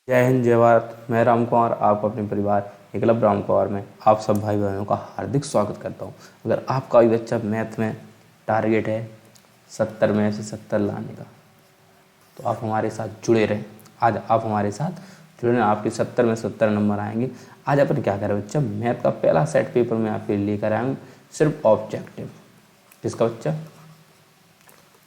जय हिंद, जय भारत। मैं राम कुमार, आपको अपने परिवार एकलव्य राम कुमार में आप सब भाई बहनों का हार्दिक स्वागत करता हूं। अगर आपका भी बच्चा मैथ में टारगेट है 70 में से 70 लाने का, तो आप हमारे साथ जुड़े रहें। आज आप हमारे साथ जुड़े रहें, आपके 70 में 70 नंबर आएंगे। आज अपन क्या करें बच्चा, मैथ का पहला सेट पेपर में आपके लिए लेकर आया हूँ, सिर्फ ऑब्जेक्टिव। किसका बच्चा?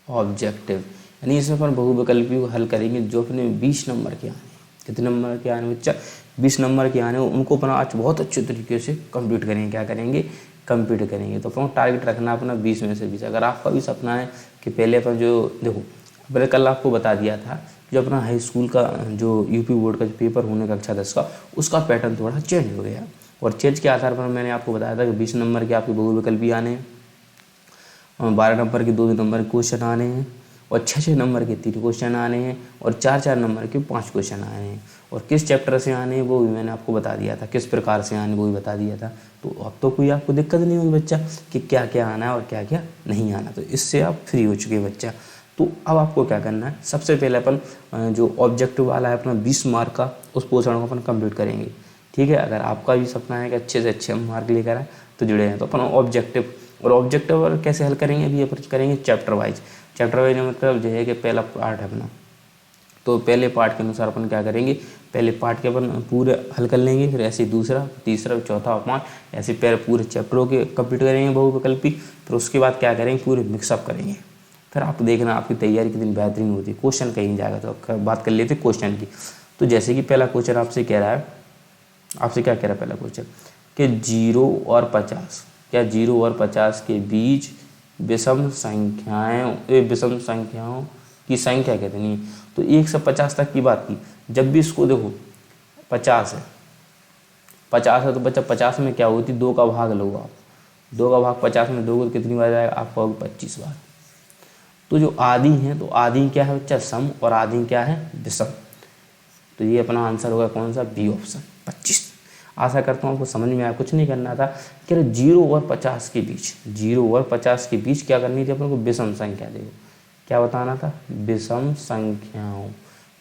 ऑब्जेक्टिव। यानी इसमें अपन बहुविकल्पी को हल करेंगे जो अपने 20 नंबर के आने। कितने नंबर के आने बच्चा? 20 नंबर के आने। उनको अपना आज बहुत अच्छे तरीके से कंप्लीट करेंगे। क्या करेंगे? कंप्लीट करेंगे। तो अपन टारगेट रखना अपना 20 में से 20। अगर आपका भी सपना है कि पहले अपन जो देखो, पहले कल आपको बता दिया था जो अपना हाई स्कूल का जो यूपी बोर्ड का जो पेपर होने का कक्षा 10 का, उसका पैटर्न थोड़ा चेंज हो गया। और चेंज के आधार पर मैंने आपको बताया था कि 20 नंबर के आपके बहुविकल्पी आने हैं, 12 नंबर के 2 नंबर के क्वेश्चन आने हैं, और 6 नंबर के 3 क्वेश्चन आने हैं, और 4 नंबर के 5 क्वेश्चन आने हैं। और किस चैप्टर से आने हैं वो भी मैंने आपको बता दिया था, किस प्रकार से आने वो भी बता दिया था। तो अब तो कोई आपको दिक्कत नहीं होगी बच्चा कि क्या क्या आना है और क्या क्या नहीं आना। तो इससे आप फ्री हो चुके हैं बच्चा। तो अब आपको क्या करना है, सबसे पहले अपन जो ऑब्जेक्टिव वाला है अपना 20 मार्क का, उस पोर्शन को अपन कंप्लीट करेंगे। ठीक है। अगर आपका भी सपना है कि अच्छे से अच्छे मार्क लेकर आए तो जुड़े हैं। तो अपन ऑब्जेक्टिव, और ऑब्जेक्टिव और कैसे हल करेंगे अभी अपन करेंगे चैप्टर वाइज। चैप्टर वाइज मतलब जो है कि पहला पार्ट है अपना, तो पहले पार्ट के अनुसार अपन क्या करेंगे, पहले पार्ट के अपन पूरे हल कर लेंगे, फिर ऐसे दूसरा, तीसरा, चौथा और 5 ऐसे पूरे चैप्टरों के कंप्लीट करेंगे बहुविकल्पी। फिर उसके बाद क्या करेंगे, पूरे मिक्सअप करेंगे। फिर आप देखना आपकी तैयारी कितनी बेहतरीन होती है। क्वेश्चन कहीं जाएगा तो बात कर लेते क्वेश्चन की। तो जैसे कि पहला क्वेश्चन आपसे कह रहा है, आपसे क्या कह रहा है पहला क्वेश्चन कि 0 और 50, क्या 0 और 50 के बीच विषम संख्याओं की संख्या कितनी है? तो 1 से 50 तक की बात की। जब भी इसको देखो 50 है, 50 है तो बच्चा 50 में क्या होती, 2 का भाग लो आप। 2 का भाग 50 में दोगे तो कितनी बार जाएगा, आप कहोगे 25 बार। तो जो आधी है, तो आधी क्या है बच्चा, सम, और आधी क्या है, विषम। तो ये अपना आंसर होगा कौन सा, बी ऑप्शन 25। आशा करता हूँ आपको समझ में आया। कुछ नहीं करना था कि 0 और 50 के बीच, 0 और 50 के बीच क्या करनी थी अपन को, विषम संख्या। देखो क्या बताना था, विषम संख्याओं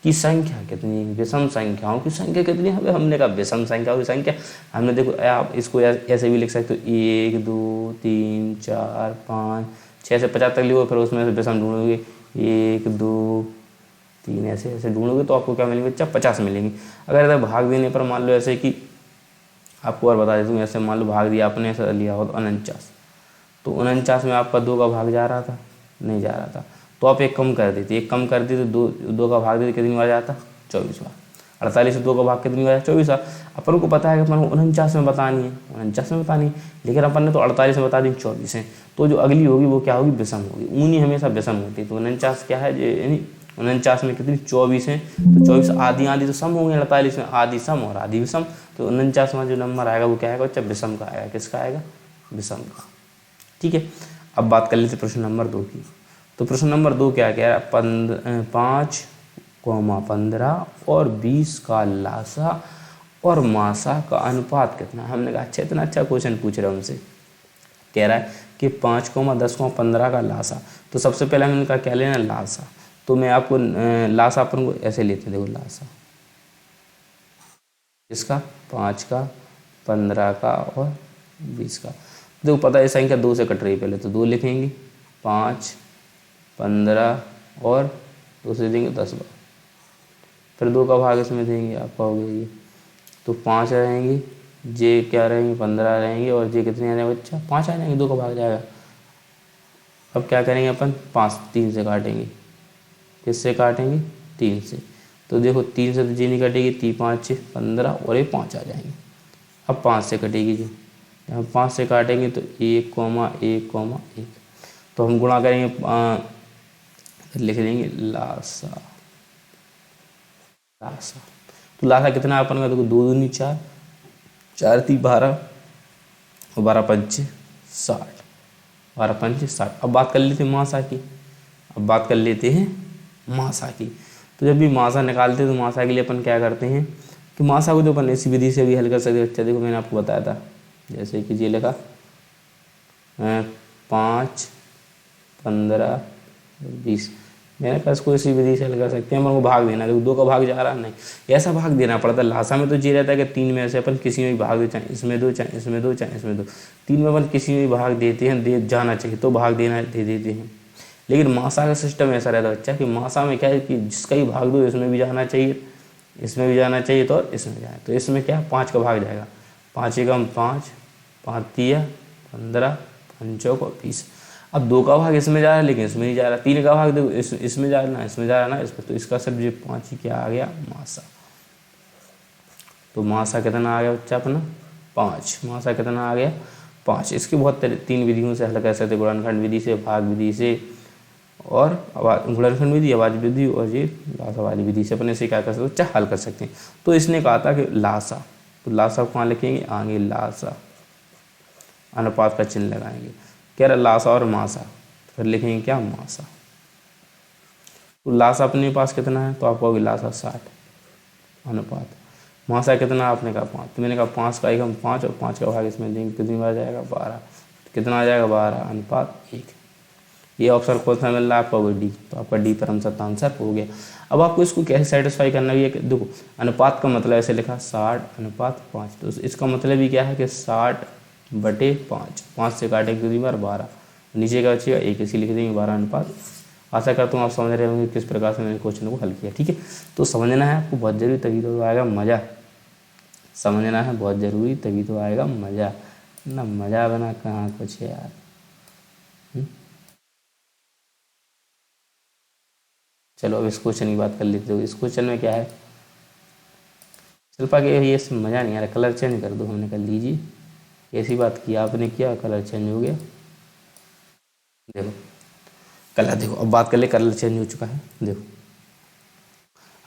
की संख्या कितनी है, विषम संख्याओं की संख्या कितनी है। हमने कहा विषम संख्याओं की संख्या, हमने देखो आप इसको ऐसे भी लिख सकते हो, 1 2 3 4 5 6 से 50 तक लिखो, फिर उसमें से विषम ढूंढोगे, 1 2 3 ऐसे ऐसे ढूंढोगे तो आपको क्या मिलेंगे बच्चा, 50 मिलेंगे। अगर ऐसा भाग देने पर मान लो ऐसे कि आपको और बता देता हूँ, ऐसे मान लो भाग दिया आपने, ऐसा लिया हो तो 49, तो 49 में आपका 2 का भाग जा रहा था, नहीं जा रहा था, तो आप एक कम कर देते, एक कम कर दी तो 2 का भाग देते कितनी बार जाता, 24 बार। 48 से 2 का भाग कितनी बार, 24 बार। अपन को पता है कि अपन को 49 में बतानी है, 49 में बतानी है, लेकिन अपन ने तो 48 में बता दी, 24 है। तो जो अगली होगी वो क्या होगी, विषम होगी। ऊनी हमेशा विषम होती है। तो 49 क्या है, यानी 49 में कितनी, 24 है। तो 24 आधी आधी तो सम होंगे, 48 में आधी सम और आधी विषम। तो 49वां जो नंबर आएगा वो क्या आएगा बच्चा, विषम का आएगा। किसका आएगा, विषम का। ठीक है। अब बात कर लेते प्रश्न नंबर 2 की। तो प्रश्न नंबर 2 क्या कह रहा है, 5, 15 और 20 का लासा और मासा का अनुपात कितना। हमने कहा अच्छा, इतना अच्छा क्वेश्चन पूछ रहा है हमसे। कह रहा है कि 5, 10, 15 का लासा। तो सबसे पहले हमने कहा क्या लेना, लासा। तो मैं आपको लासा अपन को ऐसे लेते, देखो लासा इसका, 5 का, 15 का और 20 का। देखो पता है संख्या 2 से कट रही है, पहले तो 2 लिखेंगे, 5, 15 और 2 से देंगे 10 बार, फिर 2 का भाग इसमें देंगे, आप कहोगे ये तो 5 रहेंगे, जे क्या रहेंगे, 15 रहेंगे, और जे कितने आ जाएंगे बच्चा, 5 आ जाएंगे, 2 का भाग जाएगा। अब क्या करेंगे अपन, 5 3 से काटेंगे, किससे काटेंगे, 3 से। तो देखो 3 से तो जी नहीं कटेगी, 3 5 6 15 और ये 5 आ जाएंगे। अब 5 से कटेगी जी, यहाँ 5 से काटेंगे तो 1, 1, 1। तो हम गुणा करेंगे, फिर लिख देंगे लासा, लासा। तो लासा कितना अपन का, देखो 2 दूनी 4, 4 3 12 और 12 5 60, 12 5 60। अब बात कर लेते हैं मासा की। अब बात कर लेते हैं मासा की। तो जब भी मासा निकालते हैं तो मासा के लिए अपन क्या करते हैं कि मासा को तो अपन इसी विधि से भी हल कर सकते हैं बच्चा। देखो मैंने आपको बताया था, जैसे कि ये लिखा 5, 15 और 20, मैंने कहा इसको इसी विधि से हल कर सकते हैं, हम लोग को भाग देना, देखो 2 का भाग जा रहा नहीं, ऐसा भाग देना पड़ता है। लासा में तो ये रहता है कि 3 में से अपन किसी में भी भाग दे, चाहे इसमें दो, चाहे इसमें दो, चाहे इसमें दो, 3 में अपन किसी में भी भाग देते हैं, दे जाना चाहिए तो भाग देना दे देते हैं। लेकिन मासा का सिस्टम ऐसा रहता है बच्चा कि मासा में क्या है कि जिसका ही भाग दो इसमें भी जाना चाहिए, इसमें भी जाना चाहिए तो इसमें जाए, तो इसमें क्या 5 का भाग जाएगा, 5 एकम 5, 5 तिया 15, 5 चौक 20। अब 2 का भाग इसमें जा रहा है लेकिन इसमें नहीं जा रहा, 3 का भाग देखो इसमें जा रहा है, इसमें जा रहा है ना इसमें, तो इसका सिर्फ ये 5 ही क्या आ गया मासा। तो मासा कितना आ गया बच्चा अपना 5, मासा कितना आ गया 5। इसकी बहुत 3 विधियों से हल कर सकते, गुणनखंड विधि से, भाग विधि से, और गुणनखंड विधि, आवाज विधि, और ये लासा वाली विधि से अपन इसे क्या कर सकते हैं बच्चा हल कर सकते हैं। तो इसने कहा था कि लासा, तो लासा को कहाँ लिखेंगे आगे, लासा अनुपात का चिन्ह लगाएंगे, कह रहा लासा और मासा, फिर लिखेंगे क्या मासा। तो लासा अपने पास कितना है, तो आप कहोगे लासा 60 अनुपात, मासा कितना आपने कहा 5, तो मैंने कहा 5 का एकम 5 और 5 का भाग इसमें देंगे, कितनी बार जाएगा 12, कितना आ जाएगा 12 अनुपात 1। ये ऑप्शन कौन सा मिल रहा है आपका डी, तो आपका डी परम सत्य आंसर हो गया। अब आपको इसको कैसे सेटिस्फाई करना है, कि देखो अनुपात का मतलब ऐसे लिखा 60 अनुपात 5, तो इसका मतलब ही क्या है कि 60/5, 5 से काटेंगे कितनी बार 12, नीचे का बचेगा 1, इसी लिख देंगे 12 अनुपात। आशा करता हूँ आप समझ रहे होंगे किस प्रकार से मैंने क्वेश्चन को हल किया। ठीक है, तो समझना है आपको बहुत ज़रूरी, तभी तो आएगा मज़ा, समझना है बहुत ज़रूरी, तभी तो आएगा मज़ा, ना मज़ा बना कहाँ कुछ है यार। चलो अब इस क्वेश्चन की बात कर लेते हो। इस क्वेश्चन में क्या है, शिल्पा के ये मज़ा नहीं आ रहा, कलर चेंज कर दो। हमने कर लीजिए, ऐसी बात की आपने, किया कलर चेंज हो गया, देखो कलर, देखो अब बात कर ले, कलर चेंज हो चुका है। देखो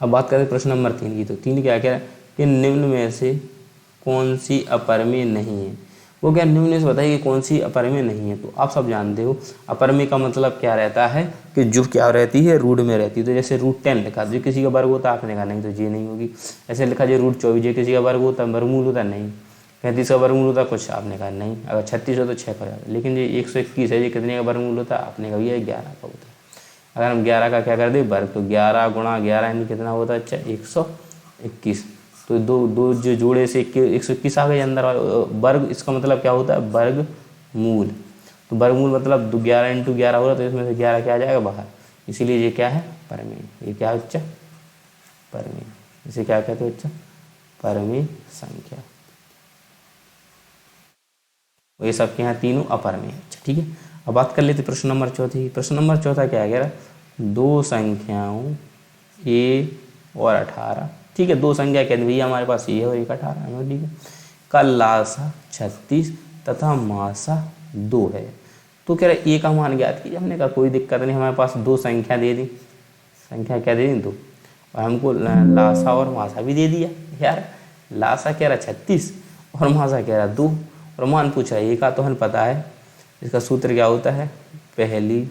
अब बात करें प्रश्न नंबर 3 की, तो 3 क्या कह रहा है कि निम्न में से कौन सी अपरिमेय नहीं है। वो क्या निम्न से बताइए कि कौन सी अपरिमेय नहीं है। तो आप सब जानते हो अपरिमेय का मतलब क्या रहता है कि जो क्या रहती है रूट में रहती है। तो जैसे √10 लिखा, जो किसी का वर्ग होता है, आपने कहा नहीं तो ये नहीं होगी। ऐसे लिखा जो √24, जो किसी का वर्ग होता है, वर्गमूल होता है, नहीं। 35 का वर्गमूल होता है कुछ, आपने कहा नहीं। अगर 36 हो तो 6 का हो जाता है। लेकिन ये 121 है, ये कितने का वर्गमूल होता है, आपने कहा ये 11 का होता है। अगर हम 11 का क्या कर दे वर्ग, तो 11 गुणा 11 यानी कितना होता है, अच्छा 121। तो दो जो जोड़े से 121 आ गए अंदर वर्ग, इसका मतलब क्या होता है वर्ग मूल। तो वर्गमूल मतलब 11 × 11 हो रहा, तो इसमें से 11 क्या आ जाएगा बाहर, इसीलिए ये क्या है परिमेय। ये क्या है बच्चा परिमेय, इसे क्या कहते हैं बच्चा परिमेय संख्या। ये सब के यहाँ तीनों अपरिमेय। अच्छा ठीक है, अब बात कर लेते प्रश्न नंबर 4। प्रश्न नंबर 4 क्या है, 2 संख्याओं a और 18, ठीक है, 2 संख्या कहते भैया हमारे पास ये और एक 18 है, ठीक है, का लासा 36 तथा मासा 2 है। तो कह रहा ए का मान ज्ञात कीजिए। हमने कहा कोई दिक्कत नहीं, हमारे पास 2 संख्या दे दी, संख्या क्या दे दी 2, और हमको लासा और मासा भी दे दिया। यार लासा कह रहा 36 और मासा कह रहा 2, और मान पूछा ए का, तो हमें पता है इसका सूत्र क्या होता है, पहली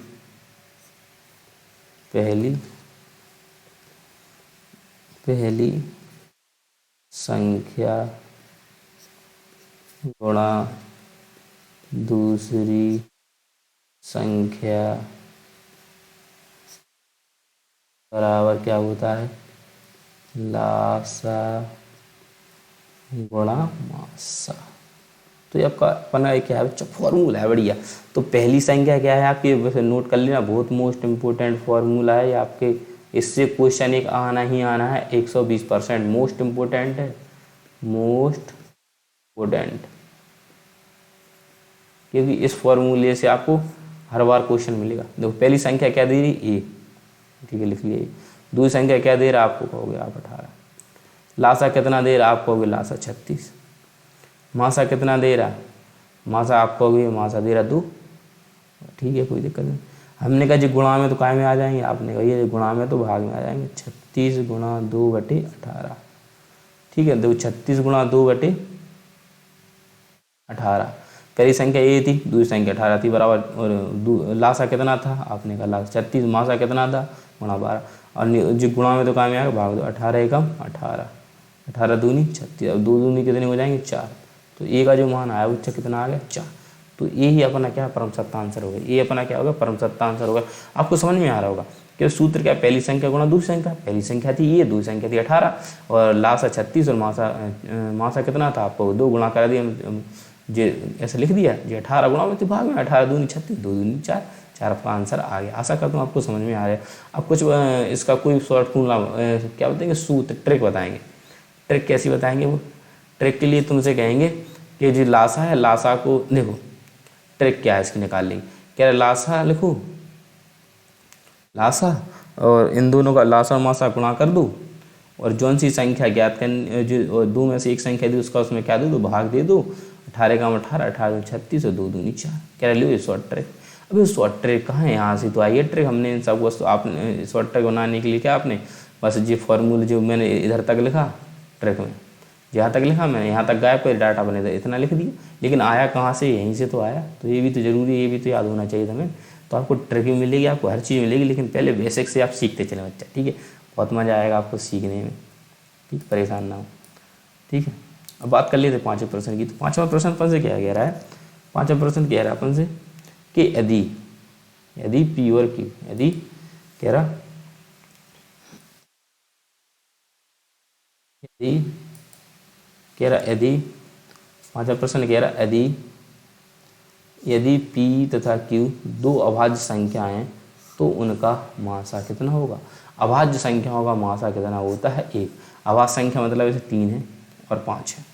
संख्या गुणा दूसरी संख्या बराबर क्या होता है, लासा गुणा मासा। तो ये आपका अपना क्या है बच्चा फॉर्मूला है, बढ़िया। तो पहली संख्या क्या है आपकी, वैसे नोट कर लेना, बहुत मोस्ट इम्पोर्टेंट फॉर्मूला है आपके, इससे क्वेश्चन एक आना ही आना है 120%। मोस्ट इम्पोर्टेंट है, मोस्ट इम्पोर्टेंट, क्योंकि इस फॉर्मूले से आपको हर बार क्वेश्चन मिलेगा। देखो पहली संख्या क्या दे रही ए, ठीक है लिख लिए। दूसरी संख्या क्या दे रहा आपको, कहोगे आप 18। लासा कितना दे रहा आप कहोगे लासा 36। मासा कितना दे रहा, मासा आप कहोगे मासा दे रहा 2, ठीक है कोई दिक्कत नहीं। हमने कहा जी गुणा में तो काय में आ जाएंगे, आपने कहा ये गुणा में तो भाग में आ जाएंगे, 36 गुणा 2/18, ठीक है। देखो 36 गुणा 2/18, पहली संख्या ए थी, दूसरी संख्या 18 थी बराबर, और लासा कितना था, आपने कहा लासा 36, मासा कितना था गुणा 12, और जो गुणा में तो काय में आएगा भाग दो, 18 एकम 18, 18 दूनी 36, अब 2 दूनी कितने हो जाएंगे 4। तो ए का जो मान आया बच्चा कितना आ गया 4। तो ये ही अपना क्या परम सत्य आंसर होगा, ये अपना क्या होगा परम सत्य आंसर होगा। आपको समझ में आ रहा होगा कि सूत्र क्या, पहली संख्या गुणा दूसरी संख्या। पहली संख्या थी ये, दूसरी संख्या थी 18 और लासा 36 और मासा कितना था, आपको 2 गुणा कर दिया, जे ऐसा लिख दिया जी 18 गुणा में, तो भाग में 18 दूनी 36, 2 दूनी 4, 4 आपका आंसर आ गया। आशा करता हूँ आपको समझ में आ रहा है। अब कुछ इसका कोई शॉर्ट फॉर्मूला क्या बताएंगे, सूत्र ट्रिक बताएंगे। ट्रिक कैसी बताएंगे, वो ट्रिक के लिए तुमसे कहेंगे कि जी लासा है, लासा को देखो ट्रिक क्या है इसकी निकाल लेंगे। क्या लासा लिखो, लासा और इन दोनों का लासा और मासा गुणा कर दो और जौन सी संख्या ज्ञात कर जो 2 में से एक संख्या दी उसका उसमें क्या दे दो, भाग दे दो। 18 का 18, 18 36 और 2 दूनी 4। कह रहे लो ये शॉर्ट ट्रिक। अभी शॉर्ट ट्रिक कहाँ है, यहाँ से तो आई है ट्रिक। हमने इन सब वस्तु आपने शॉर्ट ट्रिक बनाने के लिए क्या आपने बस ये फॉर्मूले जो मैंने इधर तक लिखा ट्रिक में, जहाँ तक लिखा मैंने यहाँ तक गायब कर डाटा बने इतना लिख दिया, लेकिन आया कहाँ से, यहीं से तो आया। तो ये भी तो जरूरी है, ये भी तो याद होना चाहिए हमें। तो आपको ट्रिक भी मिलेगी, आपको हर चीज़ मिलेगी, लेकिन पहले बेसिक से आप सीखते चले बच्चा, ठीक है। बहुत मज़ा आएगा आपको सीखने में, ठीक, परेशान ना हो, ठीक है। अब बात कर लेते 5वें प्रश्न की। तो 5वां प्रश्न अपन से क्या कह रहा है, 5वां प्रश्न कह रहा है अपन से कि यदि पी और क्यू, यदि कह रहा यदि 5वां प्रश्न कह रहा यदि P तथा Q 2 अभाज्य संख्याएं हैं तो उनका मासा कितना होगा। अभाज्य संख्याओं का मासा कितना होता है, 1। अभाज्य संख्या मतलब ऐसे 3 है और 5 है,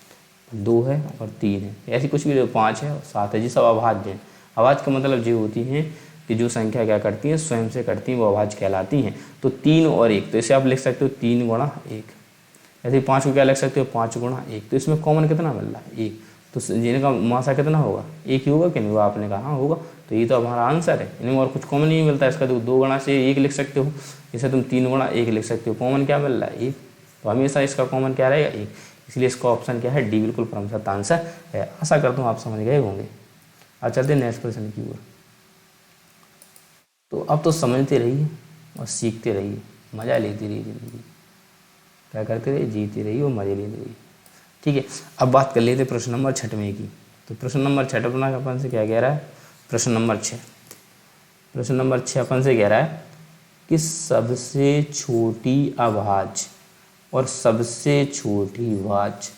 2 है और 3 है, ऐसी कुछ भी 5 है और 7 है, जी सब अभाज्य हैं। अभाज्य का मतलब जो होती हैं कि जो संख्या क्या करती हैं, स्वयं से करती हैं, वो अभाज्य कहलाती हैं। तो 3 और 1, तो इसे आप लिख सकते हो 3 गुणा 1। ऐसे 5 को क्या लिख सकते हो, 5 गुणा 1। तो इसमें कॉमन कितना मिल रहा है, 1। तो इनका मासा कितना होगा, 1 ही होगा कि नहीं होगा, आपने कहा हाँ होगा। तो ये तो हमारा आंसर है, इनमें और कुछ कॉमन नहीं मिलता। इसका तो 2 गुणा से 1 लिख सकते हो, इसे तुम 3 गुणा 1 लिख सकते हो। कॉमन क्या मिल रहा है, 1। तो हमेशा इसका कॉमन क्या रहेगा, 1। इसलिए इसका ऑप्शन क्या है, डी बिल्कुल परम आंसर है। आशा करता हूँ आप समझ गए होंगे। अब चलते हैं नेक्स्ट प्रश्न की ओर। तो अब तो समझते रहिए और सीखते रहिए, मज़ा लेती रहिए जिंदगी, क्या करते रहिए, जीती रहिए और मज़े लेते रहिए, ठीक है। अब बात कर लेते प्रश्न नंबर 6वें की। तो प्रश्न नंबर 6 अपना अपन से क्या कह रहा है, प्रश्न नंबर 6 अपन से कह रहा है कि सबसे छोटी अभाज्य और सबसे छोटी भाज्य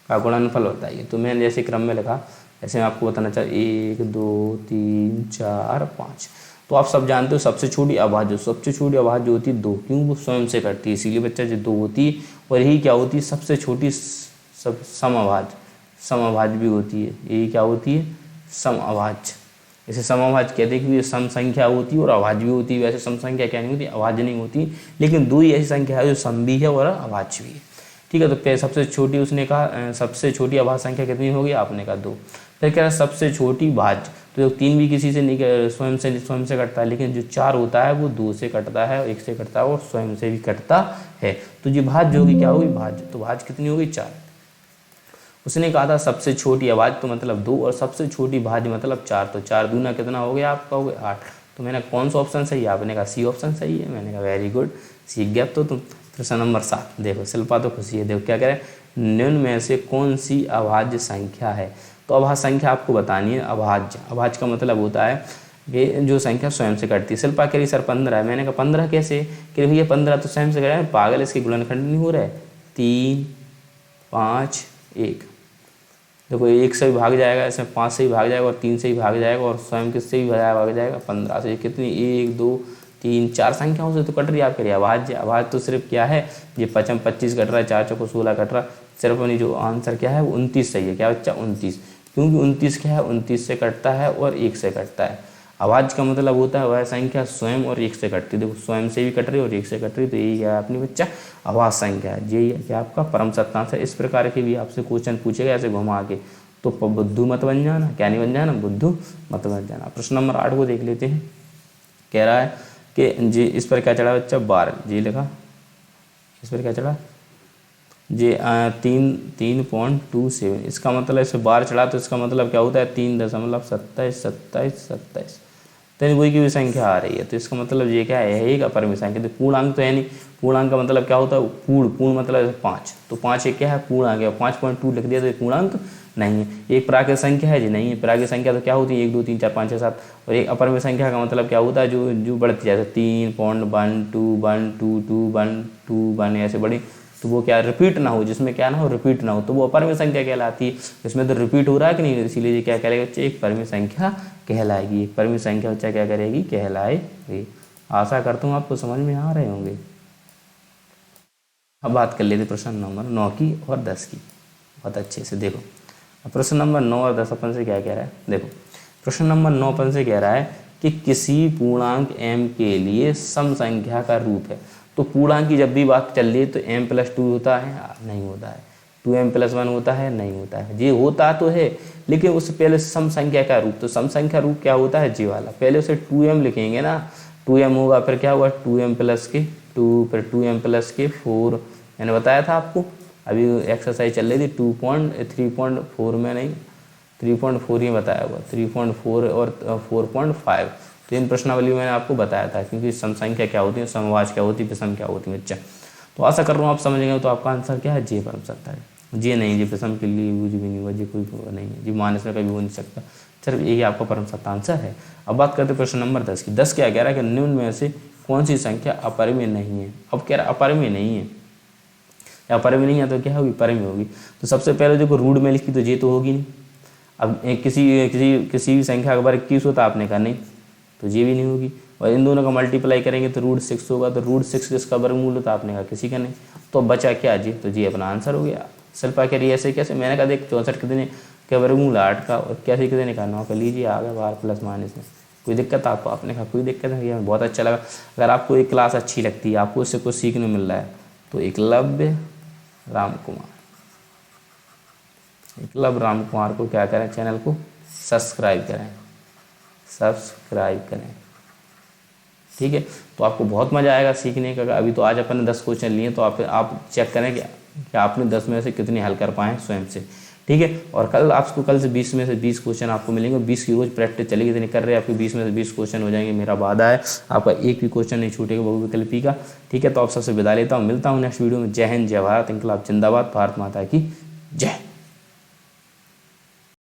का गुणनफल बताइए। तो मैंने जैसे क्रम में लिखा, ऐसे मैं आपको बताना चाहिए 1 2 3 4 5। तो आप सब जानते हो सबसे छोटी अभाज्य जो होती है 2, क्यों, वो स्वयं से करती है, इसीलिए बच्चा जो 2 होती है। और यही क्या होती है, सबसे छोटी सब समअभाज्य भी होती है। यही क्या होती है, समअभाज्य। जैसे समअभाज्य कहते हैं कि ये सम संख्या होती है और अभाज्य भी होती है। वैसे सम संख्या क्या नहीं होती, अभाज्य नहीं होती, लेकिन 2 ही ऐसी संख्या है जो सम भी है और अभाज्य भी है, ठीक है। तो सबसे छोटी उसने कहा, सबसे छोटी अभाज्य संख्या कितनी होगी, आपने कहा 2। फिर कह रहा है सबसे छोटी भाज्य, तो 3 भी किसी से नहीं, स्वयं से कटता है, लेकिन जो 4 होता है वो 2 से कटता है, 1 से कटता है और स्वयं से भी कटता है। तो जो भाज्य होगी क्या होगी, भाज्य। तो भाज्य कितनी होगी, 4। उसने कहा था सबसे छोटी अभाज्य तो मतलब 2 और सबसे छोटी भाज्य मतलब 4। तो 4 दूना कितना हो गया आपका, हो गया 8। तो मैंने कौन सा ऑप्शन सही है, आपने कहा सी ऑप्शन सही है। मैंने कहा वेरी गुड, सीख गया तो तुम। प्रश्न नंबर 7 देखो, शिल्पा तो खुशी है, देखो क्या कह रहे हैं, निम्न में से कौन सी अभाज्य संख्या है। तो अभाज्य संख्या आपको बतानी है। अभाज्य का मतलब होता है कि जो संख्या स्वयं से कटती है। शिल्पा कह रही सर 15 है। मैंने कहा 15 कैसे, कि भैया 15 तो स्वयं से कट रहा है, पागल, इसके गुणनखंड नहीं हो रहा है। 3 5 1, देखो 1 से भी भाग जाएगा, इसमें 5 से भी भाग जाएगा और 3 से भी भाग जाएगा और स्वयं किससे भी भाग जाएगा, 15 से। कितनी, 1 2 3 4 संख्याओं से तो कट रही है आपके लिए अभाज्य। अभाज्य तो सिर्फ क्या है, ये 5 25 कट रहा है, 4 चौको 16 कट रहा है। सिर्फ अपनी जो आंसर क्या है वो 29 सही है। क्या बच्चा, 29, क्योंकि 29 क्या है, 29 से कटता है और 1 से कटता है। अभाज्य का मतलब होता है वह संख्या स्वयं और 1 से कटती है। देखो स्वयं से भी कट रही है और 1 से कट रही है, तो यही है अपनी बच्चा अभाज्य संख्या है। यही है क्या आपका परम सत्यांश है। इस प्रकार के भी आपसे क्वेश्चन पूछेगा ऐसे घुमा के, तो बुद्धू मत बन जाना। क्या नहीं बन जाना, बुद्धू मत बन जाना। प्रश्न नंबर 8 को देख लेते हैं। कह रहा है कि जी इस पर क्या चढ़ा बच्चा, 12, जी लिखा, इस पर क्या चढ़ा जी 3.27। इसका मतलब इस पर 12 चढ़ा, तो इसका मतलब क्या होता है 3.27 तो कोई की भी संख्या आ रही है, तो इसका मतलब ये क्या है, यही का परम संख्या। तो पूर्णांक तो है नहीं। पूर्णांक का मतलब क्या होता है, पूर्ण मतलब 5, तो 5 एक क्या है, पूर्णांक है। 5.2 लिख दिया तो पूर्णांक नहीं है। एक प्राकृत संख्या है जी, नहीं है। प्राकृत संख्या तो क्या होती है 1 2 3 4 5 6 7, और एक अपरिमेय संख्या का मतलब क्या होता है जो जो बढ़ती जाए 3.1 2 1 2 2 1 ऐसे बढ़ी, तो वो क्या रिपीट ना हो, जिसमें क्या ना हो रिपीट ना हो, तो वो अपरिमेय संख्या कहलाती है। इसमें तो रिपीट हो रहा है कि नहीं, इसीलिए क्या कहलाएगा बच्चे, एक परिमेय संख्या कहलाएगी। एक परिमेय संख्या बच्चा क्या करेगी, कहलाएगी। आशा करता हूँ आपको समझ में आ रहे होंगे। अब बात कर लेते प्रश्न नंबर 9 की और 10 की बहुत अच्छे से। देखो अब प्रश्न नंबर 9 और 10 अपन से क्या कह रहा है। देखो प्रश्न नंबर 9 अपन से कह रहा है कि किसी पूर्णांक m के लिए सम संख्या का रूप है। तो पूर्णांक की जब भी बात चल रही है तो m+2 होता है, नहीं होता है। 2m+1 होता है, नहीं होता है। ये होता तो है, लेकिन उससे पहले सम संख्या का रूप, तो सम संख्या रूप क्या होता है, जी वाला। पहले उसे 2m लिखेंगे ना, 2m होगा, फिर क्या होगा 2m+2, फिर 2m+4। मैंने बताया था आपको, अभी एक्सरसाइज चल रही थी 3.4 में, नहीं 3.4 ही बताया हुआ, 3.4 और 4.5। तो इन प्रश्नावली में मैंने आपको बताया था, क्योंकि सम संख्या क्या होती है, समवाच क्या होती है, विषम क्या होती है बच्चा। तो आशा कर रहा हूँ आप समझ गए। तो आपका आंसर क्या है, जे बन सकता है। जे नहीं, जे विषम के लिए यूज भी नहीं हुआ, जे कोई नहीं है, जी माइनस में कभी हो नहीं सकता। सिर्फ यही आपका परम सत्य आंसर है। अब बात करते हैं प्रश्न नंबर 10 की। 10 क्या कह रहा है कि निम्न में से कौन सी संख्या अपरिमेय नहीं है। अब कह रहा है अपरिमेय नहीं है, या अपरिमेय नहीं है तो क्या होगी, परिमेय होगी। तो सबसे पहले देखो रूट में लिखी तो जे तो होगी नहीं। अब किसी भी संख्या का वर्ग 21 होता, आपने कहा नहीं, तो जे भी नहीं होगी। और इन दोनों का मल्टीप्लाई करेंगे तो √6 होगा, तो √6 किसका वर्गमूल होता, आपने कहा किसी का नहीं। तो बचा क्या, जी, तो जी अपना आंसर हो गया। शिल्पा कह रही है ऐसे कैसे, मैंने कहा देख 64 कितने का वर्गमूल 8 का, और कैसे कितने का 9 का, लीजिए आ गया बाहर प्लस माइनस में। कोई दिक्कत आपको, आपने कहा कोई दिक्कत नहीं, हमें बहुत अच्छा लगा। अगर आपको एक क्लास अच्छी लगती है, आपको इससे कुछ सीखने मिल रहा है, तो एकलव्य रामकुमार को क्या करें, चैनल को सब्सक्राइब करें, ठीक है। तो आपको बहुत मज़ा आएगा सीखने का। अभी तो आज अपन ने 10 क्वेश्चन लिए, तो आप चेक करें कि आपने 10 में से कितने हल कर पाए स्वयं से, ठीक है। और कल से 20 में से 20 क्वेश्चन आपको मिलेंगे। 20 की रोज प्रैक्टिस चलेगी, इतनी कर रहे हैं, आपके 20 में से 20 क्वेश्चन हो जाएंगे, मेरा वादा है। आपका एक भी क्वेश्चन नहीं छूटेगा बहुविकल्पी का, ठीक है। तो आप सबसे विदा लेता हूँ, मिलता हूँ नेक्स्ट वीडियो में। जय हिंद, जय भारत, इंकलाब जिंदाबाद, भारत माता की जय।